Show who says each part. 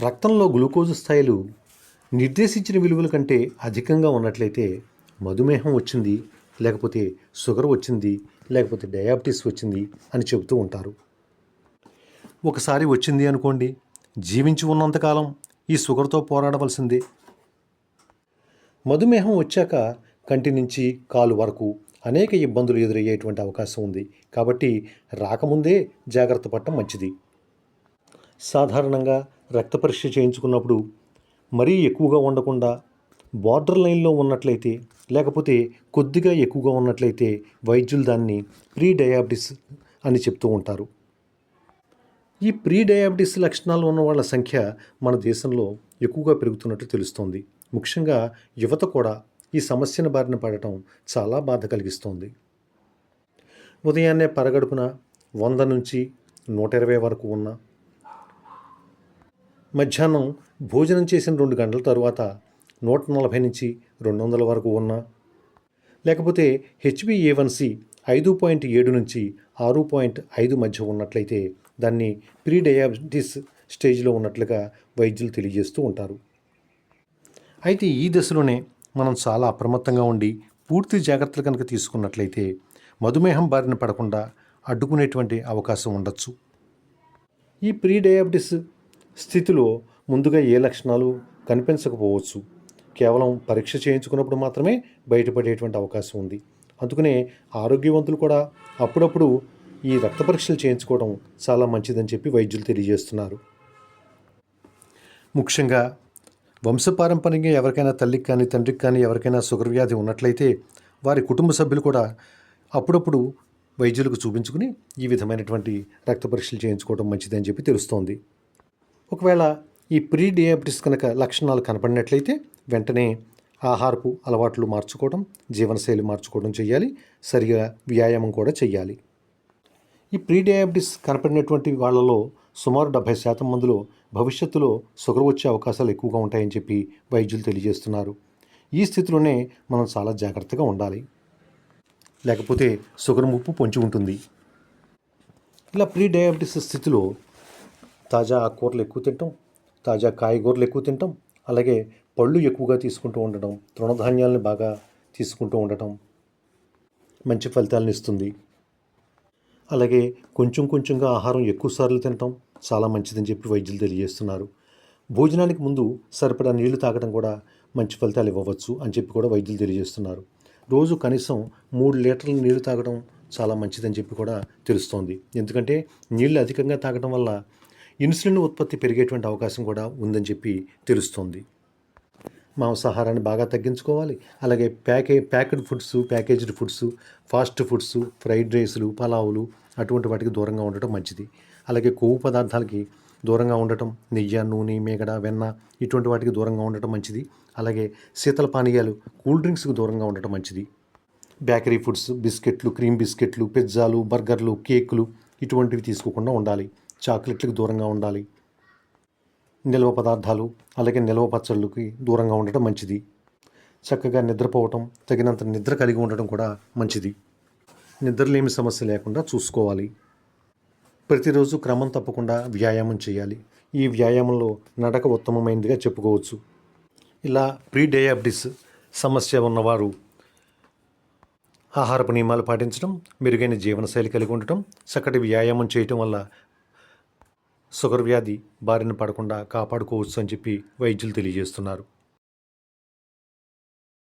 Speaker 1: రక్తంలో గ్లూకోజ్ స్థాయిలు నిర్దేశించిన విలువల కంటే అధికంగా ఉన్నట్లయితే మధుమేహం వచ్చింది, లేకపోతే షుగర్ వచ్చింది, లేకపోతే డయాబెటీస్ వచ్చింది అని చెబుతూ ఉంటారు. ఒకసారి వచ్చింది అనుకోండి, జీవించి ఉన్నంతకాలం ఈ షుగర్తో పోరాడవలసిందే. మధుమేహం వచ్చాక కంటి నుంచి కాలు వరకు అనేక ఇబ్బందులు ఎదురయ్యేటువంటి అవకాశం ఉంది. కాబట్టి రాకముందే జాగ్రత్త పడటం మంచిది. సాధారణంగా రక్త పరీక్ష చేయించుకున్నప్పుడు మరీ ఎక్కువగా ఉండకుండా బార్డర్ లైన్లో ఉన్నట్లయితే, లేకపోతే కొద్దిగా ఎక్కువగా ఉన్నట్లయితే వైద్యులు దాన్ని ప్రీ డయాబెటిస్ అని చెప్తూ ఉంటారు. ఈ ప్రీ డయాబెటిస్ లక్షణాలు ఉన్న వాళ్ళ సంఖ్య మన దేశంలో ఎక్కువగా పెరుగుతున్నట్టు తెలుస్తోంది. ముఖ్యంగా యువత కూడా ఈ సమస్యను బారిన పడటం చాలా బాధ కలిగిస్తోంది. ఉదయాన్నే పరగడుపున 100 నుంచి 120 వరకు ఉన్న, మధ్యాహ్నం భోజనం చేసిన 2 గంటల తరువాత 140 నుంచి 200 వరకు ఉన్న, లేకపోతే HbA1c 5.7 నుంచి 6.5 మధ్య ఉన్నట్లయితే దాన్ని ప్రీ డయాబెటిస్ స్టేజ్లో ఉన్నట్లుగా వైద్యులు తెలియజేస్తూ ఉంటారు. అయితే ఈ దశలోనే మనం చాలా అప్రమత్తంగా ఉండి పూర్తి జాగ్రత్తలు కనుక తీసుకున్నట్లయితే మధుమేహం బారిన పడకుండా అడ్డుకునేటువంటి అవకాశం ఉండొచ్చు. ఈ ప్రీ డయాబెటిస్ స్థితిలో ముందుగా ఏ లక్షణాలు కనిపించకపోవచ్చు. కేవలం పరీక్ష చేయించుకున్నప్పుడు మాత్రమే బయటపడేటువంటి అవకాశం ఉంది. అందుకనే ఆరోగ్యవంతులు కూడా అప్పుడప్పుడు ఈ రక్త పరీక్షలు చేయించుకోవడం చాలా మంచిదని చెప్పి వైద్యులు తెలియజేస్తున్నారు. ముఖ్యంగా వంశపారంపర్యంగా ఎవరికైనా తల్లికి కానీ తండ్రికి కానీ ఎవరికైనా షుగర్ వ్యాధి ఉన్నట్లయితే వారి కుటుంబ సభ్యులు కూడా అప్పుడప్పుడు వైద్యులకు చూపించుకుని ఈ విధమైనటువంటి రక్త పరీక్షలు చేయించుకోవడం మంచిదని చెప్పి తెలుస్తోంది. ఒకవేళ ఈ ప్రీ డయాబెటిస్ కనుక లక్షణాలు కనపడినట్లయితే వెంటనే ఆహారపు అలవాట్లు మార్చుకోవడం, జీవనశైలి మార్చుకోవడం చేయాలి. సరిగా వ్యాయామం కూడా చేయాలి. ఈ ప్రీ డయాబెటిస్ కనపడినటువంటి వాళ్ళలో సుమారు 70% మందిలో భవిష్యత్తులో షుగర్ వచ్చే అవకాశాలు ఎక్కువగా ఉంటాయని చెప్పి వైద్యులు తెలియజేస్తున్నారు. ఈ స్థితిలోనే మనం చాలా జాగ్రత్తగా ఉండాలి, లేకపోతే షుగర్ ముప్పు పొంచి ఉంటుంది. ఇలా ప్రీ డయాబెటిస్ స్థితిలో తాజా ఆకుకూరలు ఎక్కువ తినటం, తాజా కాయగూరలు ఎక్కువ తినటం, అలాగే పళ్ళు ఎక్కువగా తీసుకుంటూ ఉండటం, తృణధాన్యాలను బాగా తీసుకుంటూ ఉండటం మంచి ఫలితాలను ఇస్తుంది. అలాగే కొంచెంగా ఆహారం ఎక్కువసార్లు తినటం చాలా మంచిదని చెప్పి వైద్యులు తెలియజేస్తున్నారు. భోజనానికి ముందు సరిపడా నీళ్లు తాగడం కూడా మంచి ఫలితాలు ఇవ్వవచ్చు అని చెప్పి కూడా వైద్యులు తెలియజేస్తున్నారు. రోజు కనీసం 3 లీటర్ల నీళ్లు తాగడం చాలా మంచిదని చెప్పి కూడా తెలుస్తోంది. ఎందుకంటే నీళ్లు అధికంగా తాగడం వల్ల ఇన్సులిన్ ఉత్పత్తి పెరిగేటువంటి అవకాశం కూడా ఉందని చెప్పి తెలుస్తోంది. మాంసాహారాన్ని బాగా తగ్గించుకోవాలి. అలాగే packed foods, packaged foods, fast foods, fried రైస్లు, పలావులు అటువంటి వాటికి దూరంగా ఉండటం మంచిది. అలాగే కొవ్వు పదార్థాలకి దూరంగా ఉండటం, నెయ్యి, నూనె, మేగడ, వెన్న ఇటువంటి వాటికి దూరంగా ఉండటం మంచిది. అలాగే శీతల పానీయాలు, కూల్ డ్రింక్స్కి దూరంగా ఉండటం మంచిది. బేకరీ ఫుడ్స్, బిస్కెట్లు, క్రీమ్ బిస్కెట్లు, పిజ్జాలు, బర్గర్లు, కేకులు ఇటువంటివి తీసుకోకుండా ఉండాలి. చాక్లెట్లకు దూరంగా ఉండాలి. నిల్వ పదార్థాలు, అలాగే నిల్వ పచ్చళ్ళకి దూరంగా ఉండటం మంచిది. చక్కగా నిద్రపోవటం, తగినంత నిద్ర కలిగి ఉండటం కూడా మంచిది. నిద్రలేమి సమస్య లేకుండా చూసుకోవాలి. ప్రతిరోజు క్రమం తప్పకుండా వ్యాయామం చేయాలి. ఈ వ్యాయామంలో నడక ఉత్తమమైనదిగా చెప్పుకోవచ్చు. ఇలా ప్రీ డయాబెటిస్ సమస్య ఉన్నవారు ఆహారపు నియమాలు పాటించడం, మెరుగైన జీవనశైలి కలిగి ఉండటం, చక్కటి వ్యాయామం చేయటం వల్ల షుగర్ వ్యాధి బారిన పడకుండా కాపాడుకోవచ్చు అని చెప్పి వైద్యులు తెలియజేస్తున్నారు.